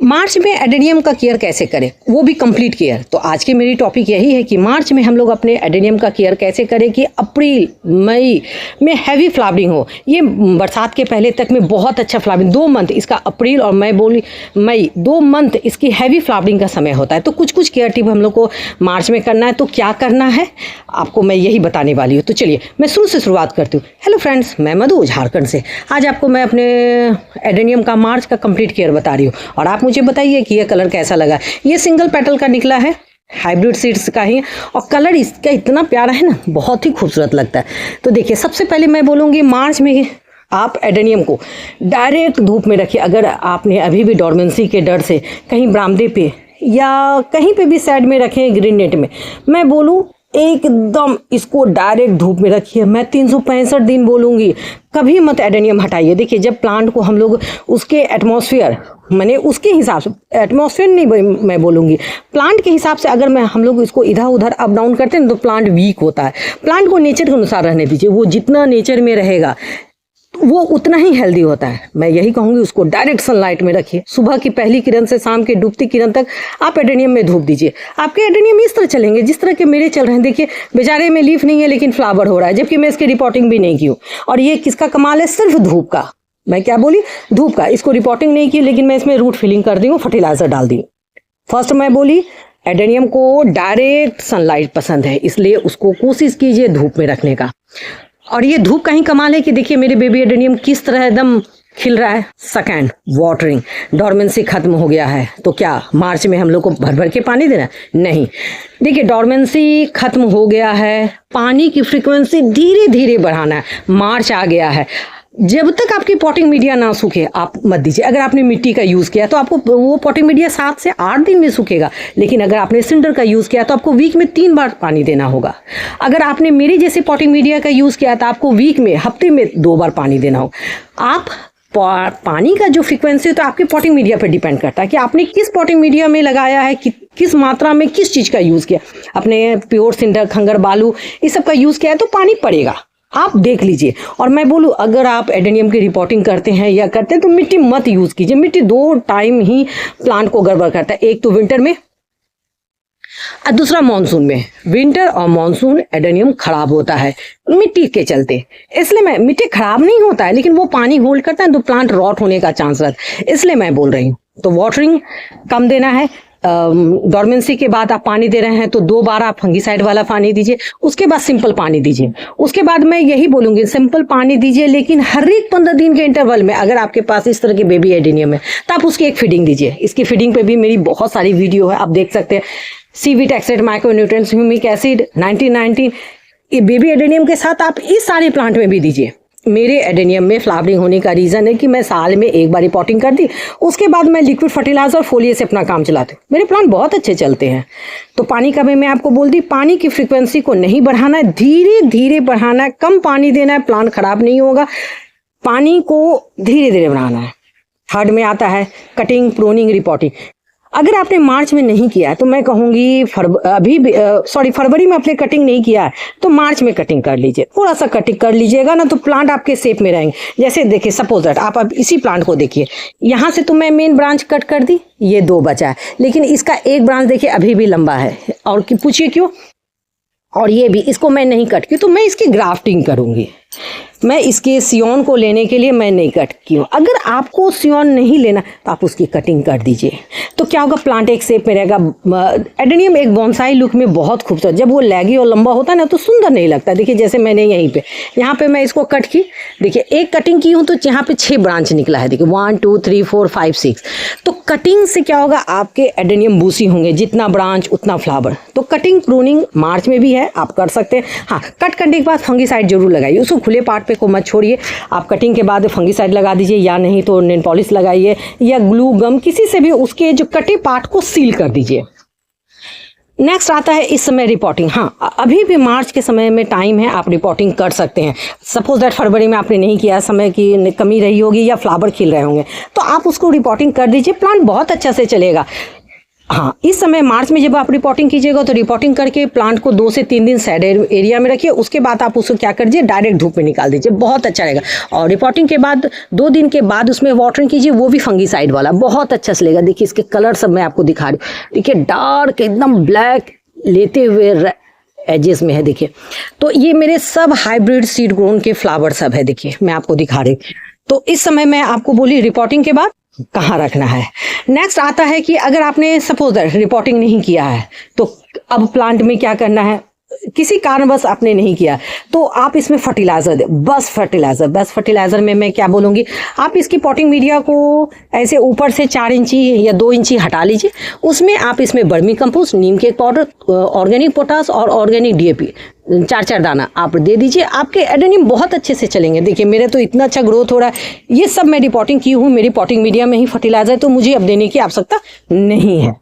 मार्च में एडेनियम का केयर कैसे करें, वो भी कंप्लीट केयर। तो आज की मेरी टॉपिक यही है कि मार्च में हम लोग अपने एडेनियम का केयर कैसे करें कि अप्रैल मई में हैवी फ्लावरिंग हो। ये बरसात के पहले तक में बहुत अच्छा फ्लावरिंग, 2 मंथ इसका, अप्रैल और मई 2 मंथ इसकी हैवी फ्लावरिंग का समय होता है। तो कुछ कुछ केयर टिप हम लोग को मार्च में करना है। तो क्या करना है आपको मैं यही बताने वाली हूँ। तो चलिए मैं शुरुआत करती हूँ। हेलो फ्रेंड्स, मैं मधु झारखंड से। आज आपको मैं अपने एडेनियम का मार्च का कंप्लीट केयर बता रही हूँ और आप मुझे बताइए कि ये कलर कैसा लगा। ये सिंगल पेटल का निकला है, हाइब्रिड सीड्स का ही, और कलर इसका इतना प्यारा है ना, बहुत ही खूबसूरत लगता है। तो देखिए, सबसे पहले मैं बोलूँगी मार्च में आप एडेनियम को डायरेक्ट धूप में रखिए। अगर आपने अभी भी डोरमेंसी के डर से कहीं बरामदे पे या कहीं पे भी साइड में रखें ग्रीन नेट में, मैं बोलूँ एकदम इसको डायरेक्ट धूप में रखिए। मैं 365 दिन बोलूँगी, कभी मत एडेनियम हटाइए। देखिए, जब प्लांट को हम लोग उसके एटमॉस्फेयर, मैंने उसके हिसाब से, एटमॉस्फेयर नहीं मैं बोलूँगी, प्लांट के हिसाब से अगर हम लोग इसको इधर उधर अप डाउन करते हैं तो प्लांट वीक होता है। प्लांट को नेचर के अनुसार रहने दीजिए, वो जितना नेचर में रहेगा वो उतना ही हेल्दी होता है। मैं यही कहूँगी, उसको डायरेक्ट सनलाइट में रखिए। सुबह की पहली किरण से शाम की डूबती किरण तक आप एडेनियम में धूप दीजिए। आपके एडेनियम इस तरह चलेंगे जिस तरह के मेरे चल रहे हैं। देखिए, बेचारे में लीफ नहीं है लेकिन फ्लावर हो रहा है, जबकि मैं इसकी रिपोर्टिंग भी नहीं की हूँ। और ये किसका कमाल है? सिर्फ धूप का। मैं क्या बोली? धूप का। इसको रिपोर्टिंग नहीं की लेकिन मैं इसमें रूट फिलिंग कर दी हूँ, फर्टिलाइजर डाल दी। फर्स्ट मैं बोली एडेनियम को डायरेक्ट सनलाइट पसंद है, इसलिए उसको कोशिश कीजिए धूप में रखने का। और ये धूप का ही कमाल है कि देखिए मेरे बेबी एडेनियम किस तरह एकदम खिल रहा है। Second, watering. डोरमेंसी खत्म हो गया है तो क्या मार्च में हम लोग को भर भर के पानी देना? नहीं। देखिए, डोरमेंसी खत्म हो गया है, पानी की फ्रीक्वेंसी धीरे धीरे बढ़ाना है। मार्च आ गया है, जब तक आपकी पॉटिंग मीडिया ना सूखे आप मत दीजिए। अगर आपने मिट्टी का यूज़ किया तो आपको वो पॉटिंग मीडिया 7 से 8 दिन में सूखेगा, लेकिन अगर आपने सिंडर का यूज़ किया तो आपको वीक में 3 बार पानी देना होगा। अगर आपने मेरी जैसे पॉटिंग मीडिया का यूज़ किया तो आपको वीक में, हफ्ते में 2 बार पानी देना होगा। आप पानी का जो फ्रीक्वेंसी तो आपके पॉटिंग मीडिया पर डिपेंड करता है कि आपने किस पॉटिंग मीडिया में लगाया है, किस मात्रा में किस चीज़ का यूज़ किया। आपने प्योर सिंडर, खंगर, बालू, इस सब का यूज़ किया है तो पानी पड़ेगा, आप देख लीजिए। और मैं बोलूँ, अगर आप एडेनियम की रिपोर्टिंग करते हैं या करते हैं तो मिट्टी मत यूज़ कीजिए। मिट्टी 2 टाइम ही प्लांट को गड़बड़ करता है, एक तो विंटर में और दूसरा मानसून में। विंटर और मानसून एडेनियम खराब होता है मिट्टी के चलते, इसलिए मिट्टी खराब नहीं होता है लेकिन वो पानी होल्ड करता है तो प्लांट रॉट होने का चांस रहता है, इसलिए मैं बोल रही हूँ। तो वाटरिंग कम देना है। डोरमेंसी के बाद आप पानी दे रहे हैं तो 2 बार आप फंगीसाइड वाला पानी दीजिए, उसके बाद सिंपल पानी दीजिए। उसके बाद मैं यही बोलूँगी, सिंपल पानी दीजिए लेकिन हर एक 15 दिन के इंटरवल में। अगर आपके पास इस तरह के बेबी एडेनियम है तो आप उसकी एक फीडिंग दीजिए। इसकी फीडिंग पे भी मेरी बहुत सारी वीडियो है, आप देख सकते हैं। सीवीट एक्सेट, माइक्रोन्यूट्रिएंट्स, ह्यूमिक एसिड 1919, ये बेबी एडेनियम के साथ आप इस सारे प्लांट में भी दीजिए। मेरे एडेनियम में फ्लावरिंग होने का रीज़न है कि मैं साल में 1 बार रिपोर्टिंग कर दी, उसके बाद मैं लिक्विड फर्टिलाइजर और फोलियर से अपना काम चलाती हूँ। मेरे प्लांट बहुत अच्छे चलते हैं। तो पानी का भी मैं आपको बोल दी, पानी की फ्रीक्वेंसी को नहीं बढ़ाना है, धीरे धीरे बढ़ाना है, कम पानी देना है, प्लांट खराब नहीं होगा। पानी को धीरे धीरे बढ़ाना है। थर्ड में आता है कटिंग, प्रूनिंग, रिपोर्टिंग। अगर आपने मार्च में नहीं किया तो मैं कहूँगी फरवरी में आपने कटिंग नहीं किया है तो मार्च में कटिंग कर लीजिए। थोड़ा सा कटिंग कर लीजिएगा ना तो प्लांट आपके शेप में रहेंगे। जैसे देखिए, सपोज दैट आप अब इसी प्लांट को देखिए, यहाँ से तो मैं मेन ब्रांच कट कर दी, ये 2 बचा है, लेकिन इसका एक ब्रांच देखिए अभी भी लंबा है। और पूछिए क्यों? और ये भी, इसको मैं नहीं कट की तो मैं इसकी ग्राफ्टिंग करूँगी। मैं इसके सियोन को लेने के लिए मैं नहीं कट की हूँ। अगर आपको सियोन नहीं लेना तो आप उसकी कटिंग कर दीजिए, तो क्या होगा, प्लांट एक शेप में रहेगा। एडेनियम एक बोनसाई लुक में बहुत खूबसूरत, जब वो लैगी और लंबा होता है ना तो सुंदर नहीं लगता। देखिए, जैसे मैंने यहाँ पे मैं इसको कट की, देखिए एक कटिंग की हूँ तो यहाँ पे 6 ब्रांच निकला है। देखिए 1 2 3 4 5 6। तो कटिंग से क्या होगा, आपके एडेनियम बूसी होंगे, जितना ब्रांच उतना फ्लावर। तो कटिंग, प्रूनिंग मार्च में भी है, आप कर सकते हैं। हाँ, कट करने के बाद फंगीसाइड जरूर लगाइए, उसको खुले पार्ट पे को मत छोड़िए। आप कटिंग के बाद फंगीसाइड लगा दीजिए, या नहीं तो नेल पॉलिश लगाइए या ग्लू गम, किसी से भी उसके जो कटे पार्ट को सील कर दीजिए। नेक्स्ट आता है इस समय रिपोर्टिंग। हाँ, अभी भी मार्च के समय में टाइम है, आप रिपोर्टिंग कर सकते हैं। सपोज दैट फरवरी में आपने नहीं किया, समय की कमी रही होगी या फ्लावर खिल रहे होंगे, तो आप उसको रिपोर्टिंग कर दीजिए, प्लांट बहुत अच्छा से चलेगा। हाँ, इस समय मार्च में जब आप रिपोर्टिंग कीजिएगा तो रिपोर्टिंग करके प्लांट को 2 से 3 दिन साइड एरिया में रखिए। उसके बाद आप उसको क्या करिए, डायरेक्ट धूप में निकाल दीजिए, बहुत अच्छा रहेगा। और रिपोर्टिंग के बाद 2 दिन के बाद उसमें वाटरिंग कीजिए, वो भी फंगीसाइड वाला, बहुत अच्छा चलेगा। देखिए इसके कलर सब मैं आपको दिखा रही हूँ। देखिए डार्क एकदम ब्लैक लेते हुए एजेस में है। देखिए तो ये मेरे सब हाइब्रिड सीड ग्रोन के फ्लावर सब है। देखिए मैं आपको दिखा रही हूँ। तो इस समय मैं आपको बोली रिपोर्टिंग के बाद कहाँ रखना है। नेक्स्ट आता है कि अगर आपने सपोज रिपोर्टिंग नहीं किया है तो अब प्लांट में क्या करना है, किसी कारणवश आपने नहीं किया तो आप इसमें फर्टिलाइजर दे, बस फर्टिलाइजर में मैं क्या बोलूँगी, आप इसकी पॉटिंग मीडिया को ऐसे ऊपर से 4 इंची या 2 इंची हटा लीजिए। उसमें आप इसमें वर्मी कंपोस्ट, नीम के पाउडर, ऑर्गेनिक पोटास और ऑर्गेनिक डीएपी 4-4 दाना आप दे दीजिए। आपके एडेनियम बहुत अच्छे से चलेंगे। देखिए मेरे तो इतना अच्छा ग्रोथ हो रहा है। ये सब मैं रिपोर्टिंग की हूँ, मेरी पॉटिंग मीडिया में ही फर्टिलाइजर, तो मुझे अब देने की आवश्यकता नहीं है।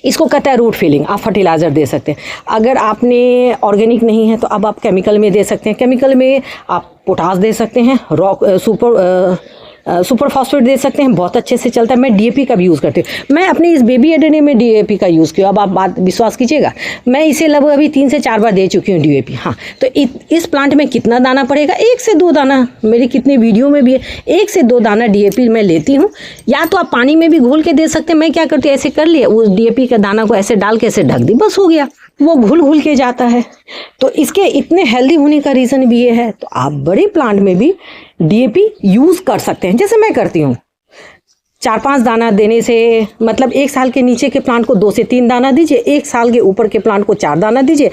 इसको कहता है रूट फिलिंग। आप फर्टिलाइज़र दे सकते हैं। अगर आपने ऑर्गेनिक नहीं है तो अब आप केमिकल में दे सकते हैं। केमिकल में आप पोटास दे सकते हैं, रॉक सुपर फॉस्फेट दे सकते हैं, बहुत अच्छे से चलता है। मैं डीएपी का भी यूज़ करती हूँ। मैं अपनी इस बेबी एडेनियम में डीएपी का यूज़ किया। अब आप बात विश्वास कीजिएगा, मैं इसे लगभग अभी 3 से 4 बार दे चुकी हूँ डीएपी। हाँ, तो इस प्लांट में कितना दाना पड़ेगा, 1 से 2 दाना। मेरी कितने वीडियो में भी है, 1 से 2 दाना डीएपी मैं लेती हूँ। या तो आप पानी में भी घोल के दे सकते हैं। मैं क्या करती हूँ, ऐसे कर लिया, उस डीएपी का दाना को ऐसे डाल के ऐसे ढक दी, बस हो गया, वो घुल के जाता है। तो इसके इतने हेल्दी होने का रीज़न भी ये है। तो आप बड़े प्लांट में भी डीएपी यूज़ कर सकते हैं, जैसे मैं करती हूँ। 4-5 दाना देने से मतलब 1 साल के नीचे के प्लांट को 2 से 3 दाना दीजिए, 1 साल के ऊपर के प्लांट को 4 दाना दीजिए,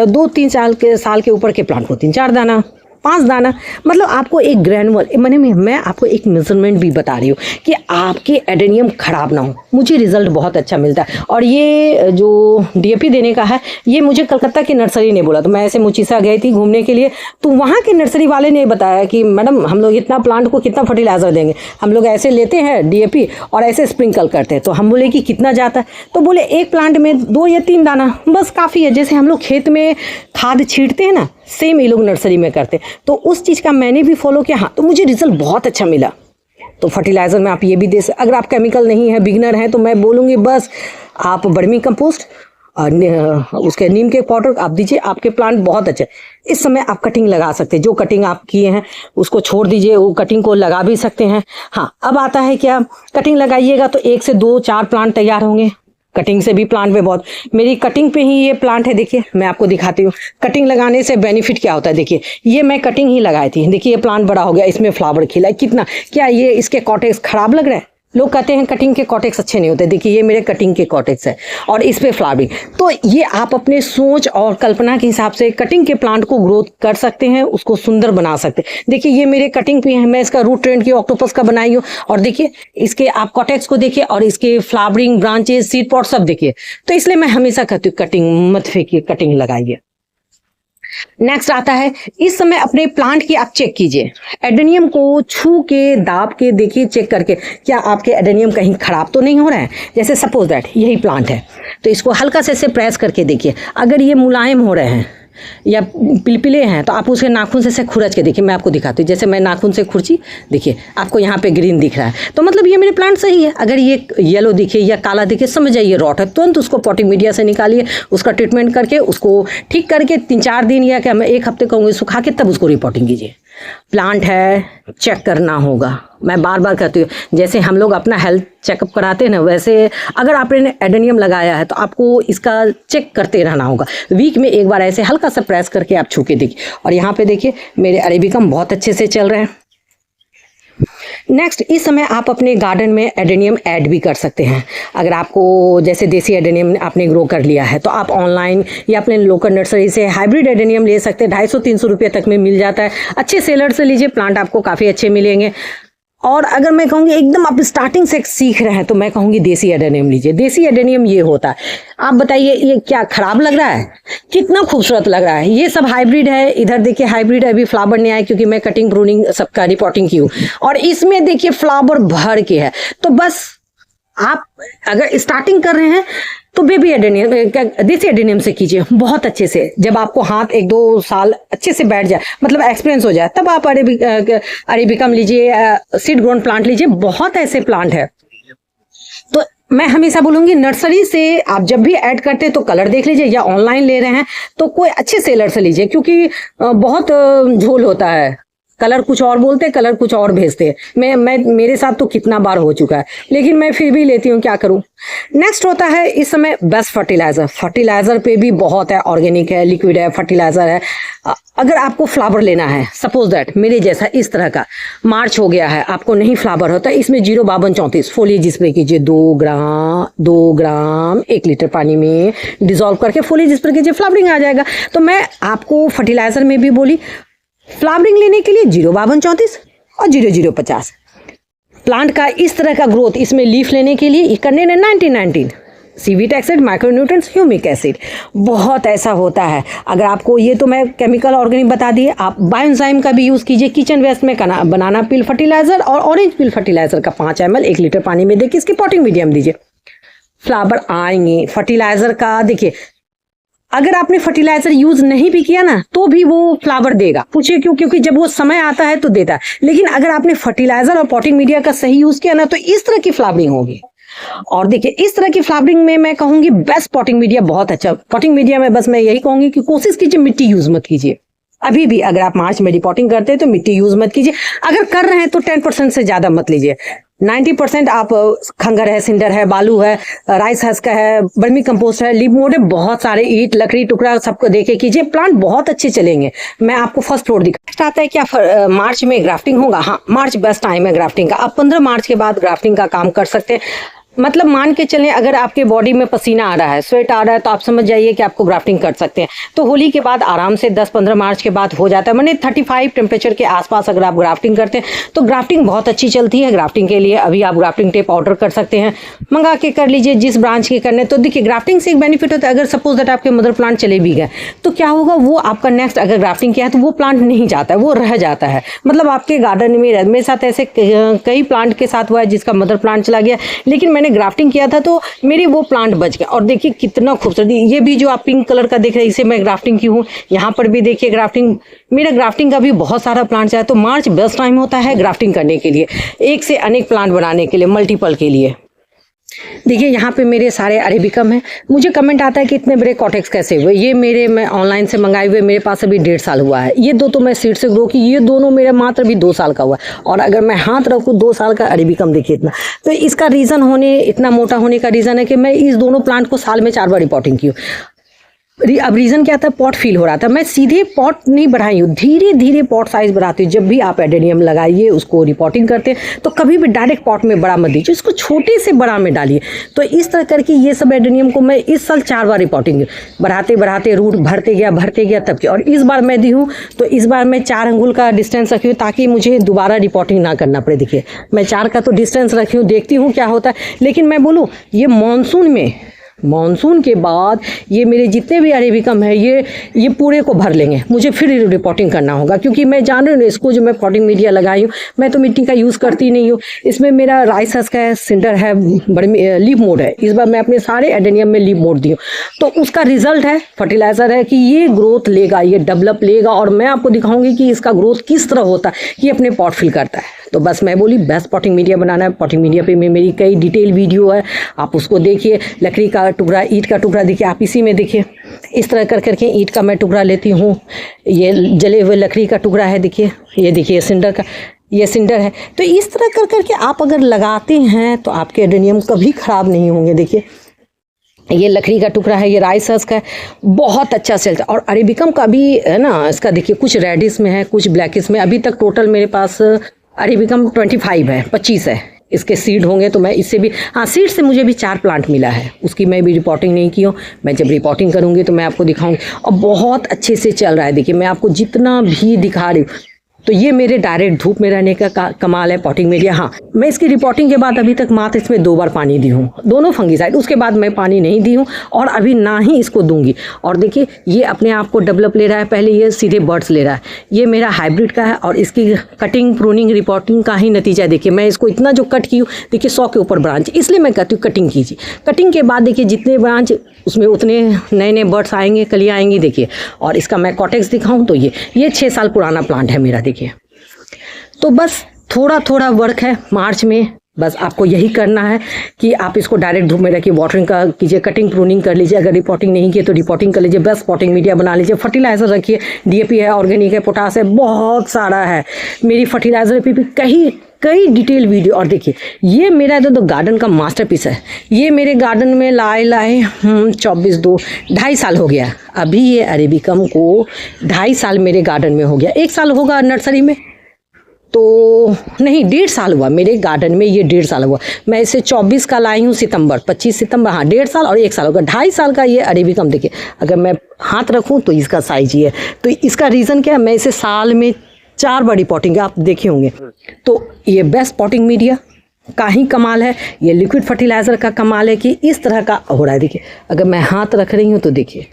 2-3 साल के ऊपर के प्लांट को 3-4 दाना, 5 दाना। मतलब आपको एक ग्रैनुअल, मैं आपको एक मेजरमेंट भी बता रही हूँ कि आपके एडेनियम खराब ना हो। मुझे रिजल्ट बहुत अच्छा मिलता है। और ये जो डीएपी देने का है, ये मुझे कलकत्ता की नर्सरी ने बोला। तो मैं ऐसे मुचीसा गई थी घूमने के लिए, तो वहाँ के नर्सरी वाले ने बताया कि मैडम हम लोग इतना प्लांट को कितना फर्टिलाइज़र देंगे, हम लोग ऐसे लेते हैं डीएपी और ऐसे स्प्रिंकल करते हैं। तो हम बोले कि कितना जाता है, तो बोले 1 प्लांट में 2 या 3 दाना बस काफ़ी है। जैसे हम लोग खेत में खाद छींटते हैं ना, सेम ये लोग नर्सरी में करते हैं। तो उस चीज़ का मैंने भी फॉलो किया। हाँ, तो मुझे रिजल्ट बहुत अच्छा मिला। तो फर्टिलाइज़र में आप ये भी दे सकते। अगर आप केमिकल नहीं है, बिगनर हैं, तो मैं बोलूँगी बस आप वर्मी कंपोस्ट और उसके नीम के पाउडर आप दीजिए, आपके प्लांट बहुत अच्छे। इस समय आप कटिंग लगा सकते हैं, जो कटिंग आप किए हैं उसको छोड़ दीजिए, वो कटिंग को लगा भी सकते हैं। हाँ, अब आता है क्या, कटिंग लगाइएगा तो 1 से 2-4 प्लांट तैयार होंगे। कटिंग से भी प्लांट में बहुत, मेरी कटिंग पे ही ये प्लांट है। देखिए मैं आपको दिखाती हूँ कटिंग लगाने से बेनिफिट क्या होता है। देखिए ये मैं कटिंग ही लगाई थी। देखिए ये प्लांट बड़ा हो गया, इसमें फ्लावर खिला है कितना। क्या ये इसके कॉटेक्स खराब लग रहा है? लोग कहते हैं कटिंग के कॉटेक्स अच्छे नहीं होते। देखिए ये मेरे कटिंग के कॉटेक्स है और इस पे फ्लावरिंग। तो ये आप अपने सोच और कल्पना के हिसाब से कटिंग के प्लांट को ग्रोथ कर सकते हैं, उसको सुंदर बना सकते हैं। देखिए ये मेरे कटिंग पे है, मैं इसका रूट ट्रेंड की ऑक्टोपस का बनाई हूँ। और देखिए इसके आप कॉटेक्स को देखिए और इसके फ्लावरिंग, ब्रांचेस, सीड पॉट सब देखिए। तो इसलिए मैं हमेशा कहती हूँ कटिंग मत फेंकिए, कटिंग लगाइए। नेक्स्ट आता है, इस समय अपने प्लांट की आप चेक कीजिए, एडेनियम को छू के दाब के देखिए, चेक करके क्या आपके एडेनियम कहीं खराब तो नहीं हो रहा है। जैसे सपोज दैट यही प्लांट है, तो इसको हल्का से प्रेस करके देखिए। अगर ये मुलायम हो रहे हैं या पिलपिले हैं तो आप उसे नाखून से खुरच के देखिए। मैं आपको दिखाती हूँ, जैसे मैं नाखून से खुरची, देखिए आपको यहाँ पे ग्रीन दिख रहा है, तो मतलब ये मेरे प्लांट सही है। अगर ये येलो दिखे या काला दिखे, समझ जाइए रॉट है। तुरंत उसको पॉटिंग मीडिया से निकालिए, उसका ट्रीटमेंट करके उसको ठीक करके 3-4 दिन या क्या मैं 1 हफ्ते कहूँगी सुखा के तब उसको रिपोर्टिंग कीजिए। प्लांट है, चेक करना होगा। मैं बार बार कहती हूँ, जैसे हम लोग अपना हेल्थ चेकअप कराते हैं ना, वैसे अगर आपने एडेनियम लगाया है तो आपको इसका चेक करते रहना होगा। वीक में 1 बार ऐसे हल्का सा प्रेस करके आप छू के देखिए। और यहाँ पे देखिए मेरे अरेबिकम बहुत अच्छे से चल रहे हैं। नेक्स्ट, इस समय आप अपने गार्डन में एडेनियम ऐड भी कर सकते हैं। अगर आपको जैसे देसी एडेनियम आपने ग्रो कर लिया है तो आप ऑनलाइन या अपने लोकल नर्सरी से हाइब्रिड एडेनियम ले सकते हैं। 250-300 रुपये तक में मिल जाता है। अच्छे सेलर से लीजिए, प्लांट आपको काफ़ी अच्छे मिलेंगे। और अगर मैं कहूँगी एकदम आप स्टार्टिंग से सीख रहे हैं तो मैं कहूँगी देसी एडेनियम लीजिए। देसी एडेनियम ये होता है, आप बताइए ये क्या खराब लग रहा है? कितना खूबसूरत लग रहा है। ये सब हाइब्रिड है। इधर देखिए हाइब्रिड है, अभी फ्लावर नहीं आया क्योंकि मैं कटिंग प्रूनिंग सबका रिपोर्टिंग की हूँ। और इसमें देखिए फ्लावर भर के है। तो बस आप अगर स्टार्टिंग कर रहे हैं तो बेबी एडेनियम, देसी एडेनियम से कीजिए बहुत अच्छे से। जब आपको हाथ 1-2 साल अच्छे से बैठ जाए, मतलब एक्सपीरियंस हो जाए, तब आप अरेबिकम लीजिए, सीड ग्रोन प्लांट लीजिए। बहुत ऐसे प्लांट है। तो मैं हमेशा बोलूँगी नर्सरी से आप जब भी ऐड करते हैं तो कलर देख लीजिए, या ऑनलाइन ले रहे हैं तो कोई अच्छे सेलर से लीजिए, क्योंकि बहुत झोल होता है। कलर कुछ और बोलते हैं, कलर कुछ और भेजते हैं। मैं मेरे साथ तो कितना बार हो चुका है, लेकिन मैं फिर भी लेती हूँ, क्या करूँ। नेक्स्ट होता है इस समय बेस्ट फर्टिलाइजर। फर्टिलाइजर पे भी बहुत है, ऑर्गेनिक है, लिक्विड है, फर्टिलाइजर है। अगर आपको फ्लावर लेना है, सपोज दैट मेरे जैसा इस तरह का मार्च हो गया है, आपको नहीं फ्लावर होता, इसमें 05234 फोलिएज स्प्रे कीजिए। 2 ग्राम 1 लीटर पानी में डिजोल्व करके फोलिएज स्प्रे कीजिए, फ्लावरिंग आ जाएगा। तो मैं आपको फर्टिलाइजर में भी बोली, फ्लावरिंग लेने के लिए 05234 और 0050। प्लांट का इस तरह का ग्रोथ, इसमें लीफ लेने के लिए करने 1919 सीवीट एक्सिड, माइक्रोन्यूट्रिएंट्स, ह्यूमिक एसिड। बहुत ऐसा होता है। अगर आपको ये तो मैं केमिकल ऑर्गेनिक बता दिए, आप बायोएंजाइम का भी यूज़ कीजिए किचन वेस्ट में। बनाना पील फर्टिलाइजर और ऑरेंज पील फर्टिलाइजर का 5 ml 1 लीटर पानी में देखिए, इसकी पॉटिंग मीडियम दीजिए, फ्लावर आएंगे। फर्टिलाइजर का देखिए, अगर आपने फर्टिलाइजर यूज नहीं भी किया ना तो भी वो फ्लावर देगा। पूछिए क्यों? क्योंकि जब वो समय आता है तो देता है। लेकिन अगर आपने फर्टिलाइजर और पॉटिंग मीडिया का सही यूज किया ना तो इस तरह की फ्लावरिंग होगी। और देखिए, इस तरह की फ्लावरिंग में मैं कहूंगी बेस्ट पॉटिंग मीडिया बहुत अच्छा। पॉटिंग मीडिया में बस मैं यही कहूंगी कि कोशिश कीजिए मिट्टी यूज मत कीजिए। अभी भी अगर आप मार्च में रिपोर्टिंग करते हैं तो मिट्टी यूज मत कीजिए। अगर कर रहे हैं तो 10% से ज्यादा मत लीजिए। 90% आप खंगर है, सिंडर है, बालू है, राइस हस्क है, वर्मी कंपोस्ट है, लीफ मोड है, बहुत सारे ईंट, लकड़ी, टुकड़ा सबको देके कीजिए, प्लांट बहुत अच्छे चलेंगे। मैं आपको फर्स्ट फ्लोर दिखा आता है। क्या मार्च में ग्राफ्टिंग होगा? हाँ, मार्च बेस्ट टाइम है ग्राफ्टिंग का। आप 15 मार्च के बाद ग्राफ्टिंग का काम कर सकते हैं। मतलब मान के चलें, अगर आपके बॉडी में पसीना आ रहा है, स्वेट आ रहा है, तो आप समझ जाइए कि आपको ग्राफ्टिंग कर सकते हैं। तो होली के बाद आराम से 10-15 मार्च के बाद हो जाता है। मैंने 35 टेम्परेचर के आसपास अगर आप ग्राफ्टिंग करते हैं तो ग्राफ्टिंग बहुत अच्छी चलती है। ग्राफ्टिंग के लिए अभी आप ग्राफ्टिंग टेप ऑर्डर कर सकते हैं, मंगा के कर लीजिए जिस ब्रांच के करने। तो देखिए, ग्राफ्टिंग से एक बेनिफिट होता है, अगर सपोज दैट आपके मदर प्लांट चले भी गए तो क्या होगा, वो आपका नेक्स्ट अगर ग्राफ्टिंग किया है तो वो प्लांट नहीं जाता है, वो रह जाता है। मतलब आपके गार्डन में मेरे साथ ऐसे कई प्लांट के साथ हुआ है जिसका मदर प्लांट चला गया, लेकिन मैंने ग्राफ्टिंग किया था तो मेरे वो प्लांट बच गए। और देखिए कितना खूबसूरत, ये भी जो आप पिंक कलर का देख रहे हैं इसे मैं ग्राफ्टिंग की हूँ। यहाँ पर भी देखिए ग्राफ्टिंग, मेरा ग्राफ्टिंग का भी बहुत सारा प्लांट है। तो मार्च बेस्ट टाइम होता है ग्राफ्टिंग करने के लिए, एक से अनेक प्लांट बनाने के लिए, मल्टीपल के लिए। देखिए यहाँ पे मेरे सारे अरेबिकम हैं। मुझे कमेंट आता है कि इतने बड़े कॉटेक्स कैसे हुए। ये मैं ऑनलाइन से मंगाए हुए, मेरे पास अभी 1.5 साल हुआ है। ये 2 तो मैं सीड से ग्रो की, ये दोनों मेरा मात्र अभी 2 साल का हुआ है। और अगर मैं हाथ रखूँ 2 साल का अरेबिकम, देखिए इतना। तो इसका रीज़न इतना मोटा होने का रीज़न है कि मैं इस दोनों प्लांट को साल में 4 बार रिपोर्टिंग की हूँ। अब रीज़न क्या था, पॉट फील हो रहा था। मैं सीधे पॉट नहीं बढ़ाई हूँ, धीरे धीरे पॉट साइज़ बढ़ाती हूँ। जब भी आप एडेनियम लगाइए, उसको रिपोर्टिंग करते हैं तो कभी भी डायरेक्ट पॉट में बड़ा मत दीजिए, इसको छोटे से बड़ा में डालिए। तो इस तरह करके ये सब एडेनियम को मैं इस साल 4 बार रिपोर्टिंग, बढ़ाते बढ़ाते रूट भरते गया तब की। और इस बार मैं दी हूँ तो इस बार मैं 4 अंगुल का डिस्टेंस रखी हूँ ताकि मुझे दोबारा रिपोर्टिंग ना करना पड़े। देखिए मैं 4 का तो डिस्टेंस रखी हूँ, देखती हूँ क्या होता है। लेकिन मैं बोलूँ, ये मानसून के बाद ये मेरे जितने भी अरेबिकम है ये पूरे को भर लेंगे। मुझे फिर रिपोर्टिंग करना होगा, क्योंकि मैं जान रही हूँ इसको, जो मैं पॉटिंग मीडिया लगाई हूँ, मैं तो मिट्टी का यूज़ करती नहीं हूँ। इसमें मेरा राइस हस्क है, सिंडर है, लीफ मोड है। इस बार मैं अपने सारे एडेनियम में लीफ मोड दी हूँ, तो उसका रिजल्ट है फर्टिलाइज़र है कि ये ग्रोथ लेगा, ये डेवलप लेगा। और मैं आपको दिखाऊंगी कि इसका ग्रोथ किस तरह होता है, कि अपने पॉट फिल करता है। तो बस मैं बोली बेस्ट पॉटिंग मीडिया बनाना है। पॉटिंग मीडिया पे मेरी कई डिटेल वीडियो है, आप उसको देखिए। लकड़ी का टुकड़ा, ईंट का टुकड़ा देखिए, आप इसी में देखिए। इस तरह कर करके ईंट का मैं टुकड़ा लेती हूँ। ये जले हुए लकड़ी का टुकड़ा है, देखिए। ये देखिए सिंडर का, ये सिंडर है। तो इस तरह कर करके आप अगर लगाते हैं तो आपके एडेनियम कभी ख़राब नहीं होंगे। देखिए ये लकड़ी का टुकड़ा है, ये राइस हस्क है, बहुत अच्छा चलता है। और अरेबिकम का भी है ना, इसका देखिए कुछ रेडिश में है, कुछ ब्लैकिश में। अभी तक टोटल मेरे पास अरेबिकम 25 है, 25 है। इसके सीड होंगे तो मैं इससे भी, हाँ सीड से मुझे भी 4 प्लांट मिला है, उसकी मैं भी रिपोर्टिंग नहीं की हूँ। मैं जब रिपोर्टिंग करूँगी तो मैं आपको दिखाऊंगी। और बहुत अच्छे से चल रहा है। देखिए मैं आपको जितना भी दिखा रही हूँ, तो ये मेरे डायरेक्ट धूप में रहने का कमाल है पॉटिंग मीडिया। हाँ, मैं इसकी रिपोर्टिंग के बाद अभी तक मात्र इसमें 2 बार पानी दी हूँ, दोनों फंगीसाइड। उसके बाद मैं पानी नहीं दी हूँ और अभी ना ही इसको दूंगी। और देखिए ये अपने आप को डेवलप ले रहा है। पहले ये सीधे बर्ड्स ले रहा है। ये मेरा हाइब्रिड का है और इसकी कटिंग, प्रूनिंग, रिपोर्टिंग का ही नतीजा। देखिए मैं इसको इतना जो कट की हूँ, देखिए 100 के ऊपर ब्रांच, इसलिए मैं कहती हूँ कटिंग कीजिए। कटिंग के बाद देखिए जितने ब्रांच, उसमें उतने नए नए बर्ड्स आएंगे, कलियाँ आएंगी। देखिए, और इसका मैं कॉटेक्स दिखाऊँ तो ये 6 साल पुराना प्लांट है मेरा। देखिए तो बस थोड़ा थोड़ा वर्क है। मार्च में बस आपको यही करना है कि आप इसको डायरेक्ट धूप में रखिए, वाटरिंग का कीजिए, कटिंग प्रूनिंग कर लीजिए, अगर रिपोर्टिंग नहीं किए तो रिपोर्टिंग कर लीजिए, बेस्ट पॉटिंग मीडिया बना लीजिए, फर्टिलाइज़र रखिए, डीएपी है, ऑर्गेनिक है, पोटास है, बहुत सारा है। मेरी फर्टिलाइज़र पे भी कई डिटेल वीडियो। और देखिए ये मेरा तो गार्डन का मास्टरपीस है। ये मेरे गार्डन में लाए 2.5 साल हो गया। अभी ये अरेबिकम को 2.5 साल मेरे गार्डन में हो गया। 1 साल होगा नर्सरी में, तो नहीं 1.5 साल हुआ मेरे गार्डन में, ये 1.5 साल हुआ। मैं इसे 24 का लाई हूँ सितंबर, 25 सितंबर, हाँ 1.5 साल और 1 साल होगा। 2.5 साल का ये अरेबिकम देखिए, अगर मैं हाथ रखूँ तो इसका साइज ये है। तो इसका रीज़न क्या है, मैं इसे साल में 4 बार रिपोर्टिंग, आप देखे होंगे। तो ये बेस्ट पॉटिंग मीडिया का ही कमाल है, ये लिक्विड फर्टिलाइज़र का कमाल है कि इस तरह का हो रहा है। देखिए अगर मैं हाथ रख रही हूँ तो देखिए,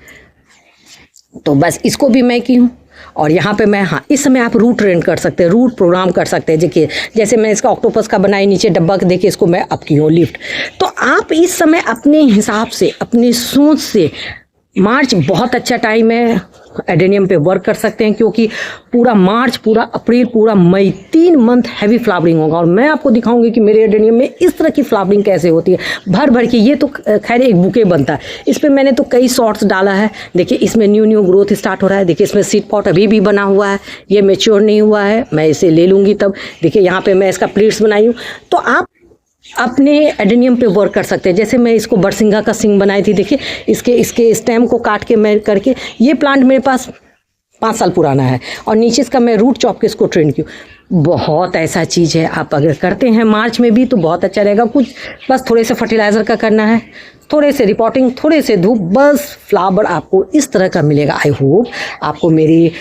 तो बस इसको भी मैं की हूँ। और यहाँ पे मैं, हाँ इस समय आप रूट ट्रेंड कर सकते हैं, रूट प्रोग्राम कर सकते हैं। देखिए जैसे मैं इसका ऑक्टोपस का बनाई, नीचे डब्बा देखिए, इसको मैं अप की हूँ लिफ्ट। तो आप इस समय अपने हिसाब से, अपनी सोच से, मार्च बहुत अच्छा टाइम है एडेनियम पे वर्क कर सकते हैं, क्योंकि पूरा मार्च, पूरा अप्रैल, पूरा मई, 3 मंथ हैवी फ्लावरिंग होगा। और मैं आपको दिखाऊंगी कि मेरे एडेनियम में इस तरह की फ्लावरिंग कैसे होती है, भर भर के। ये तो खैर एक बुके बनता है, इस पर मैंने तो कई शॉट्स डाला है। देखिए इसमें न्यू ग्रोथ स्टार्ट हो रहा है। देखिए इसमें सीड पॉट अभी भी बना हुआ है, ये मेच्योर नहीं हुआ है, मैं इसे ले लूँगी तब। देखिए यहाँ पर मैं इसका प्लेट्स बनाई हूँ। तो आप अपने एडेनियम पे वर्क कर सकते हैं। जैसे मैं इसको बरसिंगा का सिंग बनाई थी, देखिए इसके स्टेम को काट के मैं करके, ये प्लांट मेरे पास 5 साल पुराना है, और नीचे इसका मैं रूट चॉप के इसको ट्रेंड की। बहुत ऐसा चीज़ है, आप अगर करते हैं मार्च में भी तो बहुत अच्छा रहेगा। कुछ बस थोड़े से फर्टिलाइज़र का करना है, थोड़े से रिपोर्टिंग, थोड़े से धूप, बस फ्लावर आपको इस तरह का मिलेगा। आई होप आपको मेरी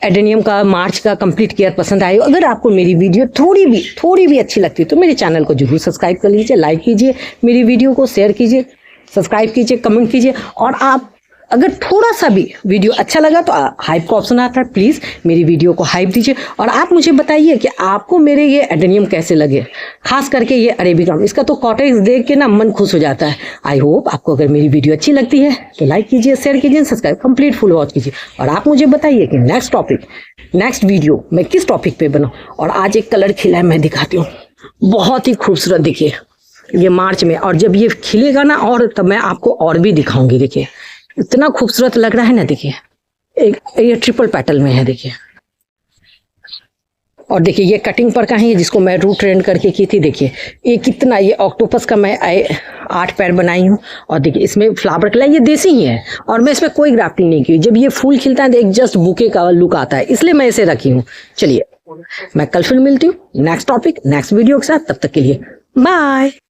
एडेनियम का मार्च का कंप्लीट केयर पसंद आई। अगर आपको मेरी वीडियो थोड़ी भी अच्छी लगती है तो मेरे चैनल को जरूर सब्सक्राइब कर लीजिए, लाइक कीजिए, मेरी वीडियो को शेयर कीजिए, सब्सक्राइब कीजिए, कमेंट कीजिए। और आप अगर थोड़ा सा भी वीडियो अच्छा लगा तो हाइप का ऑप्शन आता है, प्लीज़ मेरी वीडियो को हाइप दीजिए। और आप मुझे बताइए कि आपको मेरे ये एडेनियम कैसे लगे, खास करके ये अरेबिकम। इसका तो कॉटेज देख के ना मन खुश हो जाता है। आई होप आपको अगर मेरी वीडियो अच्छी लगती है तो लाइक कीजिए, शेयर कीजिए, सब्सक्राइब कंप्लीट फुल वॉच कीजिए। और आप मुझे बताइए कि नेक्स्ट वीडियो मैं किस टॉपिक पे बनाऊँ। और आज एक कलर खिला है, मैं दिखाती हूँ, बहुत ही खूबसूरत। देखिए ये मार्च में, और जब ये खिलेगा ना और तब मैं आपको और भी दिखाऊंगी। देखिए इतना खूबसूरत लग रहा है ना। देखिए ये ट्रिपल पेटल में है, देखिए। और देखिए ये कटिंग पर का है, जिसको मैं रूट ट्रेंड करके की थी। देखिए ये कितना, ये ऑक्टोपस का मैं 8 पैर बनाई हूँ। और देखिए इसमें फ्लावर कलर, ये देसी ही है, और मैं इसमें कोई ग्राफ्टिंग नहीं की। जब ये फूल खिलता है तो एक जस्ट बुके का लुक आता है, इसलिए मैं इसे रखी हूँ। चलिए मैं कल फिर मिलती हूँ नेक्स्ट टॉपिक, नेक्स्ट वीडियो के साथ। तब तक के लिए बाय।